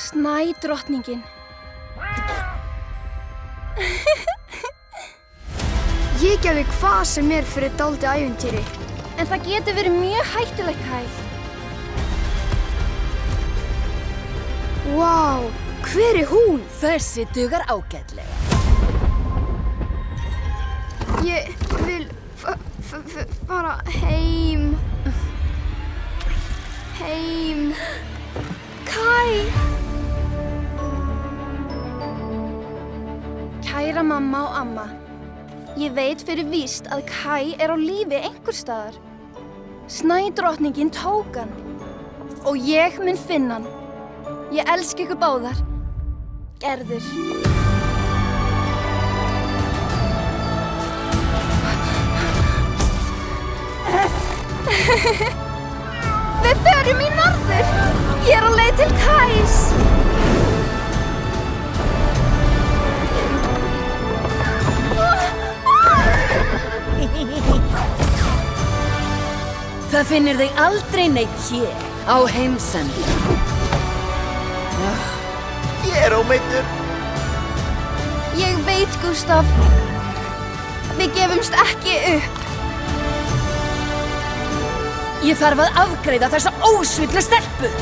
Snædrottningin. Ég gerði hvað sem fyrir dálítið ævintýri. En það getur verið mjög hættulegt, Kai. Vá, hver hún? Þessi dugar ágætlega. Ég vil fara heim. Heim. Kai! Kæra mamma og amma. Ég veit fyrir víst að Kai á lífi einhvers staðar. Snædrottningin tók hann. Og ég mun finna hann. Ég elska ykkur báðar. Gerður. Við förum í norður. Ég á leið til Kais. Það finnir þig aldrei neitt hér á heimsendi. Ég ómeiddur. Ég veit, Gústaf. Við gefumst ekki upp. Ég þarf að afgreiða þessa ósvillu stelpu.